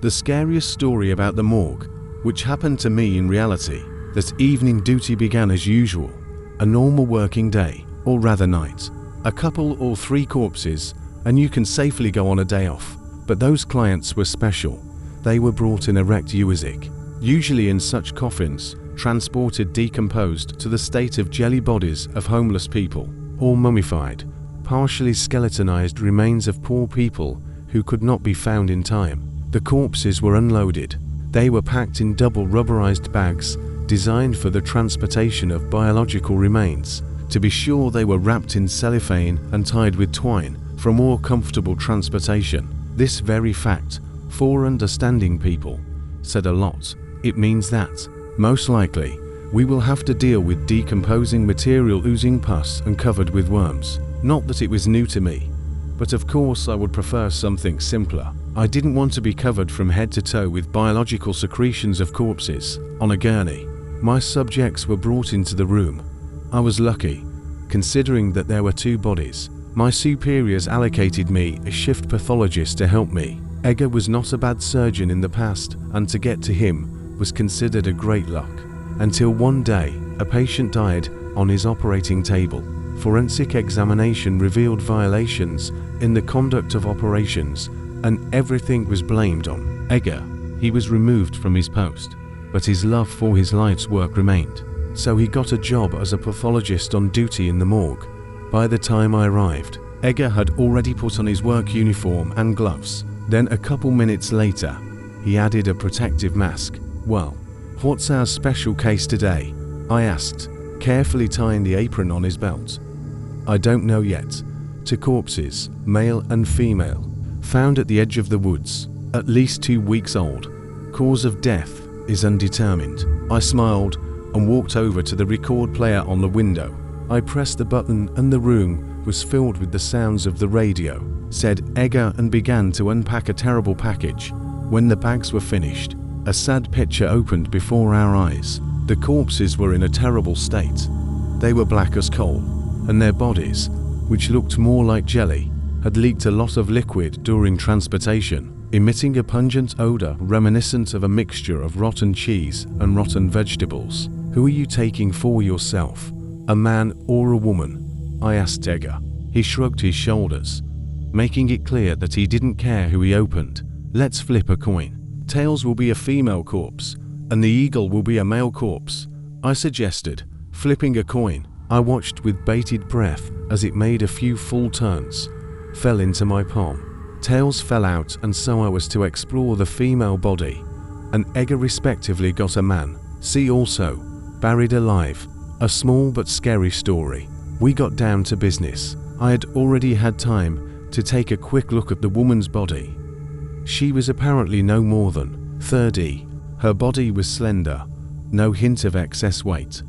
The scariest story about the morgue, which happened to me in reality. That evening duty began as usual, a normal working day, or rather night. A couple or 3 corpses, and you can safely go on a day off. But those clients were special. They were brought in erect Uazik, usually in such coffins, transported decomposed to the state of jelly bodies of homeless people, or mummified, partially skeletonized remains of poor people who could not be found in time. The corpses were unloaded. They were packed in double rubberized bags designed for the transportation of biological remains. To be sure, they were wrapped in cellophane and tied with twine for more comfortable transportation. This very fact, for understanding people, said a lot. It means that, most likely, we will have to deal with decomposing material oozing pus and covered with worms. Not that it was new to me, but of course I would prefer something simpler. I didn't want to be covered from head to toe with biological secretions of corpses on a gurney. My subjects were brought into the room. I was lucky, considering that there were 2 bodies. My superiors allocated me a shift pathologist to help me. Egger was not a bad surgeon in the past, and to get to him was considered a great luck. Until one day, a patient died on his operating table. Forensic examination revealed violations in the conduct of operations, and everything was blamed on Egger. He was removed from his post, but his love for his life's work remained. So he got a job as a pathologist on duty in the morgue. By the time I arrived, Egger had already put on his work uniform and gloves. Then a couple minutes later, he added a protective mask. "Well, what's our special case today?" I asked, carefully tying the apron on his belt. "I don't know yet. 2 corpses, male and female, found at the edge of the woods, at least 2 weeks old. Cause of death is undetermined." I smiled and walked over to the record player on the window. I pressed the button and the room was filled with the sounds of the radio, said Egger, and began to unpack a terrible package. When the bags were finished, a sad picture opened before our eyes. The corpses were in a terrible state. They were black as coal, and their bodies, which looked more like jelly, had leaked a lot of liquid during transportation, emitting a pungent odor reminiscent of a mixture of rotten cheese and rotten vegetables. "Who are you taking for yourself, a man or a woman?" I asked Egger. He shrugged his shoulders, making it clear that he didn't care who he opened. "Let's flip a coin. Tails will be a female corpse, and the eagle will be a male corpse," I suggested, flipping a coin. I watched with bated breath as it made a few full turns, fell into my palm. Tails fell out, and so I was to explore the female body, and Egger respectively got a man. See also, Buried Alive, a small but scary story. We got down to business. I had already had time to take a quick look at the woman's body. She was apparently no more than 30. Her body was slender, no hint of excess weight.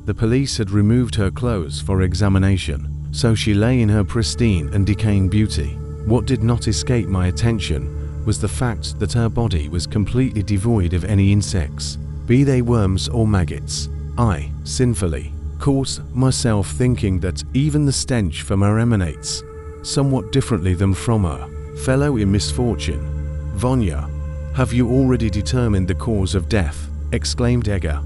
The police had removed her clothes for examination, so she lay in her pristine and decaying beauty. What did not escape my attention was the fact that her body was completely devoid of any insects, be they worms or maggots. I, sinfully, caught myself thinking that even the stench from her emanates somewhat differently than from her fellow in misfortune. "Vanya, have you already determined the cause of death?" exclaimed Egger.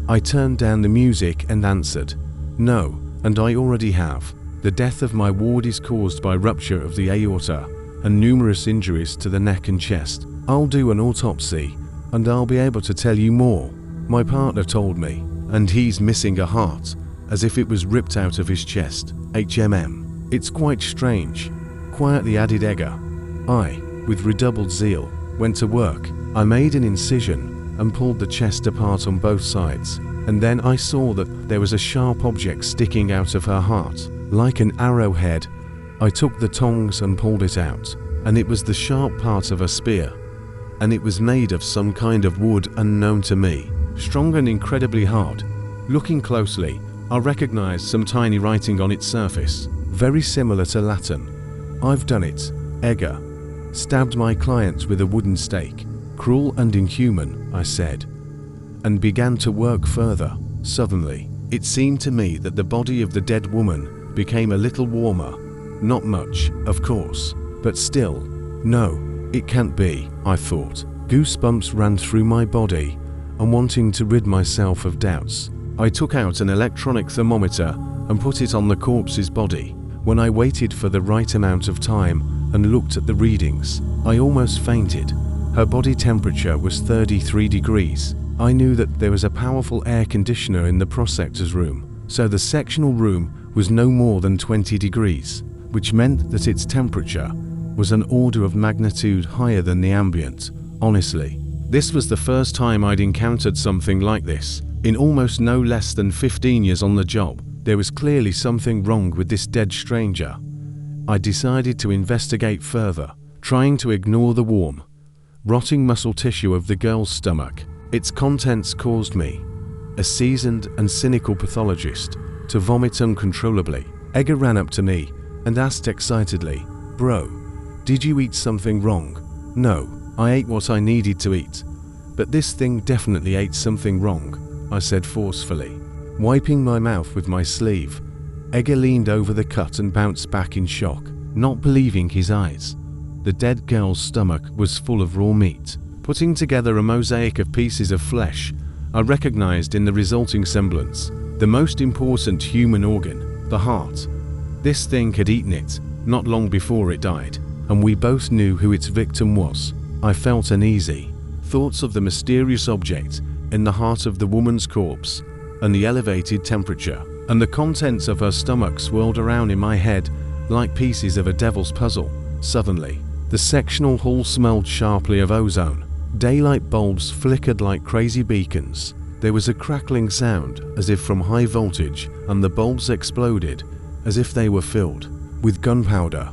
I turned down the music and answered, "No, and I already have. The death of my ward is caused by rupture of the aorta and numerous injuries to the neck and chest. I'll do an autopsy, and I'll be able to tell you more. My partner told me, and he's missing a heart, as if it was ripped out of his chest. HMM. It's quite strange," quietly added Egger. I, with redoubled zeal, went to work. I made an incision and pulled the chest apart on both sides, and then I saw that there was a sharp object sticking out of her heart, like an arrowhead. I took the tongs and pulled it out, and it was the sharp part of a spear, and it was made of some kind of wood unknown to me, strong and incredibly hard. Looking closely, I recognized some tiny writing on its surface, very similar to Latin. "I've done it, Egger. Stabbed my client with a wooden stake. Cruel and inhuman," I said, and began to work further. Suddenly, it seemed to me that the body of the dead woman became a little warmer. Not much, of course, but still. No, it can't be, I thought. Goosebumps ran through my body, and wanting to rid myself of doubts, I took out an electronic thermometer and put it on the corpse's body. When I waited for the right amount of time and looked at the readings, I almost fainted. Her body temperature was 33 degrees. I knew that there was a powerful air conditioner in the prosector's room, so the sectional room was no more than 20 degrees, which meant that its temperature was an order of magnitude higher than the ambient. Honestly, this was the first time I'd encountered something like this. In almost no less than 15 years on the job, there was clearly something wrong with this dead stranger. I decided to investigate further, trying to ignore the warm, rotting muscle tissue of the girl's stomach. Its contents caused me, a seasoned and cynical pathologist, to vomit uncontrollably. Egger ran up to me and asked excitedly, "Bro, did you eat something wrong?" "No, I ate what I needed to eat. But this thing definitely ate something wrong," I said forcefully. Wiping my mouth with my sleeve, Egger leaned over the cut and bounced back in shock, not believing his eyes. The dead girl's stomach was full of raw meat. Putting together a mosaic of pieces of flesh, I recognized in the resulting semblance the most important human organ, the heart. This thing had eaten it not long before it died, and we both knew who its victim was. I felt uneasy. Thoughts of the mysterious object in the heart of the woman's corpse, and the elevated temperature, and the contents of her stomach swirled around in my head like pieces of a devil's puzzle. Suddenly, the sectional hall smelled sharply of ozone. Daylight bulbs flickered like crazy beacons. There was a crackling sound as if from high voltage, and the bulbs exploded as if they were filled with gunpowder.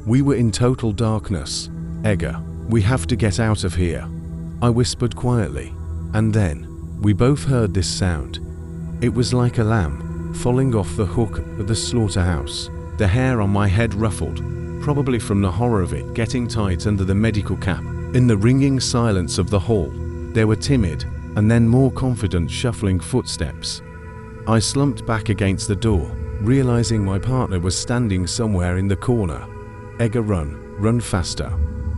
We were in total darkness. "Egger, we have to get out of here," I whispered quietly. And then, we both heard this sound. It was like a lamb falling off the hook of the slaughterhouse. The hair on my head ruffled, probably from the horror of it getting tight under the medical cap. In the ringing silence of the hall, there were timid and then more confident shuffling footsteps. I slumped back against the door, realizing my partner was standing somewhere in the corner. "Egger, run faster,"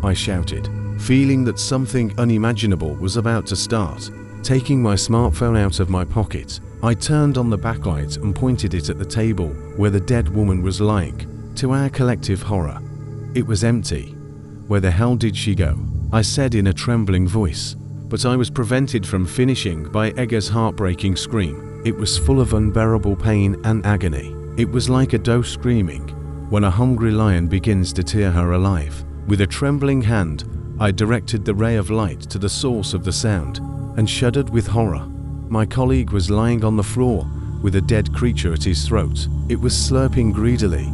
I shouted, feeling that something unimaginable was about to start. Taking my smartphone out of my pocket, I turned on the backlight and pointed it at the table where the dead woman was lying. To our collective horror, it was empty. "Where the hell did she go?" I said in a trembling voice, but I was prevented from finishing by Egger's heartbreaking scream. It was full of unbearable pain and agony. It was like a doe screaming when a hungry lion begins to tear her alive. With a trembling hand, I directed the ray of light to the source of the sound and shuddered with horror. My colleague was lying on the floor with a dead creature at his throat. It was slurping greedily,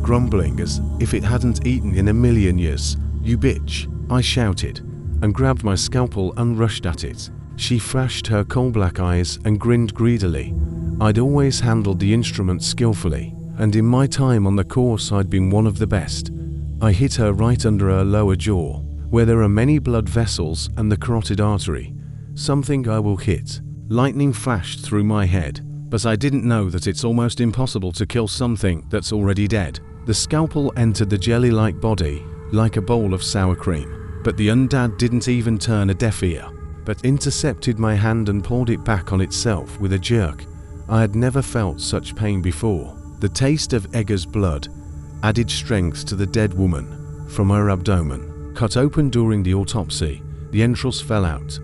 grumbling as if it hadn't eaten in a million years. "You bitch," I shouted, and grabbed my scalpel and rushed at it. She flashed her coal-black eyes and grinned greedily. I'd always handled the instrument skillfully, and in my time on the course I'd been one of the best. I hit her right under her lower jaw, where there are many blood vessels and the carotid artery. Something I will hit. Lightning flashed through my head, but I didn't know that it's almost impossible to kill something that's already dead. The scalpel entered the jelly-like body like a bowl of sour cream, but the undead didn't even turn a deaf ear, but intercepted my hand and pulled it back on itself with a jerk. I had never felt such pain before. The taste of Egger's blood added strength to the dead woman. From her abdomen, cut open during the autopsy, the entrails fell out,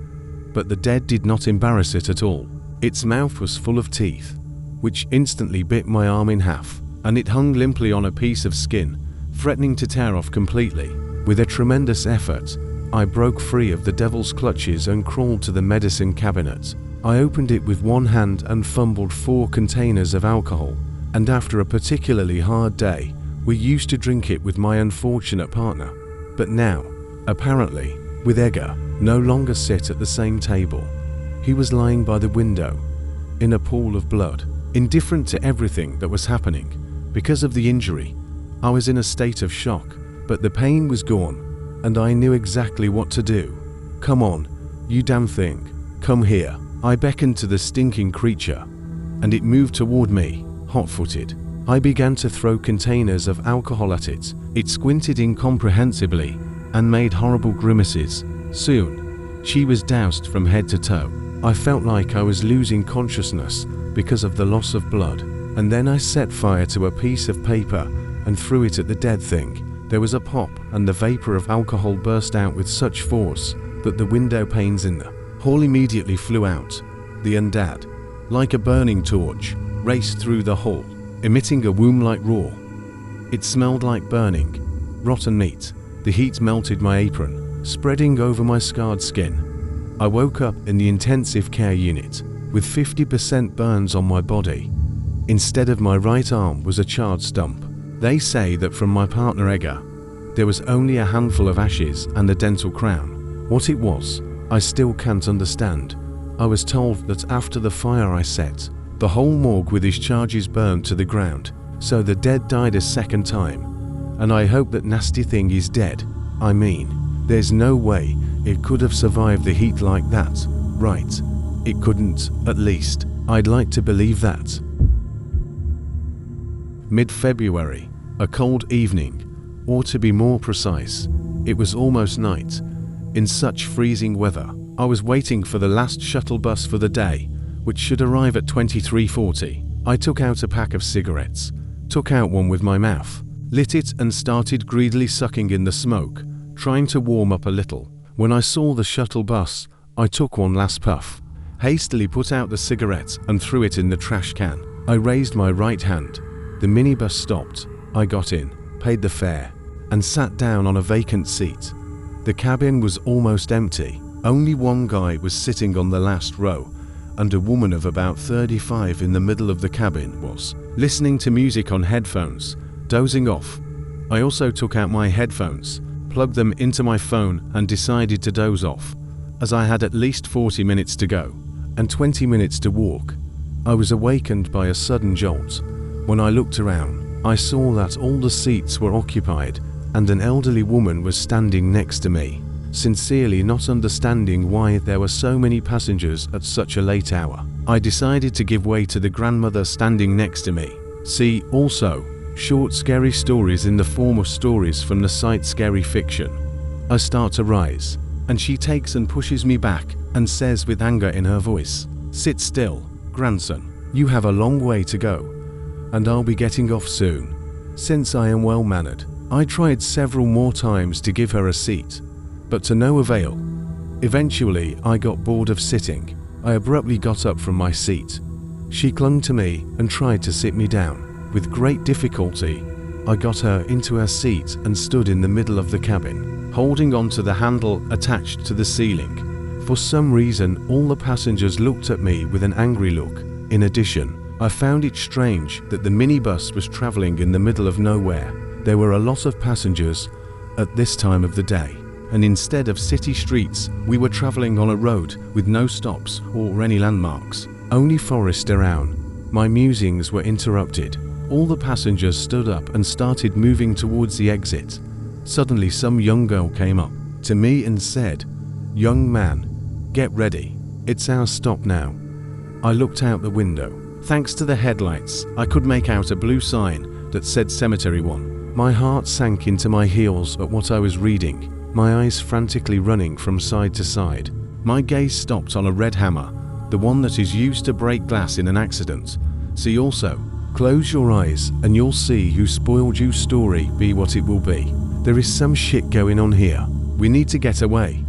but the dead did not embarrass it at all. Its mouth was full of teeth, which instantly bit my arm in half, and it hung limply on a piece of skin, threatening to tear off completely. With a tremendous effort, I broke free of the devil's clutches and crawled to the medicine cabinet. I opened it with one hand and fumbled 4 containers of alcohol, and after a particularly hard day, we used to drink it with my unfortunate partner. But now, apparently, with Egger, no longer sit at the same table. He was lying by the window, in a pool of blood, indifferent to everything that was happening. Because of the injury, I was in a state of shock, but the pain was gone, and I knew exactly what to do. "Come on, you damn thing, come here." I beckoned to the stinking creature, and it moved toward me, hot-footed. I began to throw containers of alcohol at it. It squinted incomprehensibly and made horrible grimaces. Soon, She was doused from head to toe. I felt like I was losing consciousness because of the loss of blood, and then I set fire to a piece of paper and threw it at the dead thing. There was a pop, and the vapor of alcohol burst out with such force that the window panes in the hall immediately flew out. The undead, like a burning torch, raced through the hall, emitting a womb-like roar. It smelled like burning, rotten meat. The heat melted my apron, spreading over my scarred skin. I woke up in the intensive care unit with 50% burns on my body. Instead of my right arm was a charred stump. They say that from my partner Edgar, there was only a handful of ashes and a dental crown. What it was, I still can't understand. I was told that after the fire I set, the whole morgue with his charges burned to the ground, so the dead died a second time. And I hope that nasty thing is dead. I mean, there's no way it could have survived the heat like that, right? It couldn't, at least. I'd like to believe that. Mid-February, a cold evening, or to be more precise, it was almost night. In such freezing weather, I was waiting for the last shuttle bus for the day, which should arrive at 23:40. I took out a pack of cigarettes, took out one with my mouth, lit it and started greedily sucking in the smoke, trying to warm up a little. When I saw the shuttle bus, I took one last puff, hastily put out the cigarette and threw it in the trash can. I raised my right hand. The minibus stopped. I got in, paid the fare, and sat down on a vacant seat. The cabin was almost empty. Only one guy was sitting on the last row, and a woman of about 35 in the middle of the cabin was listening to music on headphones, dozing off. I also took out my headphones, plugged them into my phone and decided to doze off, as I had at least 40 minutes to go, and 20 minutes to walk. I was awakened by a sudden jolt. When I looked around, I saw that all the seats were occupied, and an elderly woman was standing next to me, sincerely not understanding why there were so many passengers at such a late hour. I decided to give way to the grandmother standing next to me. See, also, short scary stories in the form of stories from the site Scary Fiction. I start to rise, and she takes and pushes me back and says with anger in her voice, "Sit still, grandson. You have a long way to go, and I'll be getting off soon." Since I am well-mannered, I tried several more times to give her a seat, but to no avail. Eventually, I got bored of sitting. I abruptly got up from my seat. She clung to me and tried to sit me down. With great difficulty, I got her into her seat and stood in the middle of the cabin, holding on to the handle attached to the ceiling. For some reason, all the passengers looked at me with an angry look. In addition, I found it strange that the minibus was traveling in the middle of nowhere. There were a lot of passengers at this time of the day, and instead of city streets, we were traveling on a road with no stops or any landmarks, only forest around. My musings were interrupted. All the passengers stood up and started moving towards the exit. Suddenly, some young girl came up to me and said, "Young man, get ready. It's our stop now." I looked out the window. Thanks to the headlights, I could make out a blue sign that said Cemetery 1. My heart sank into my heels at what I was reading, my eyes frantically running from side to side. My gaze stopped on a red hammer, the one that is used to break glass in an accident. See also, close your eyes and you'll see who spoiled you story be what it will be. There is some shit going on here. We need to get away.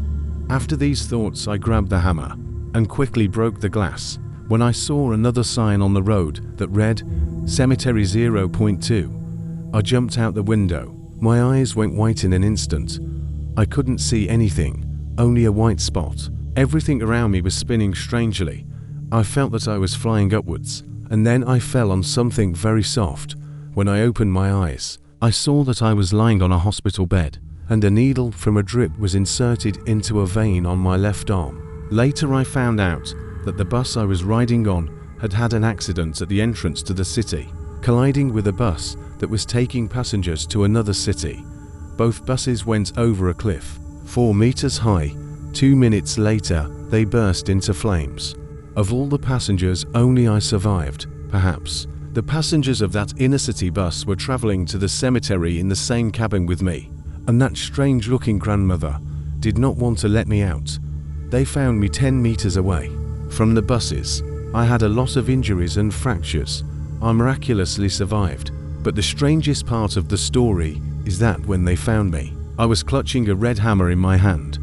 After these thoughts, I grabbed the hammer and quickly broke the glass. When I saw another sign on the road that read Cemetery 0.2, I jumped out the window. My eyes went white in an instant. I couldn't see anything, only a white spot. Everything around me was spinning strangely. I felt that I was flying upwards, and then I fell on something very soft. When I opened my eyes, I saw that I was lying on a hospital bed, and a needle from a drip was inserted into a vein on my left arm. Later I found out that the bus I was riding on had had an accident at the entrance to the city, colliding with a bus that was taking passengers to another city. Both buses went over a cliff, 4 meters high. 2 minutes later, they burst into flames. Of all the passengers, only I survived, perhaps. The passengers of that inner city bus were traveling to the cemetery in the same cabin with me, and that strange-looking grandmother did not want to let me out. They found me 10 meters away from the buses. I had a lot of injuries and fractures. I miraculously survived. But the strangest part of the story is that when they found me, I was clutching a red hammer in my hand.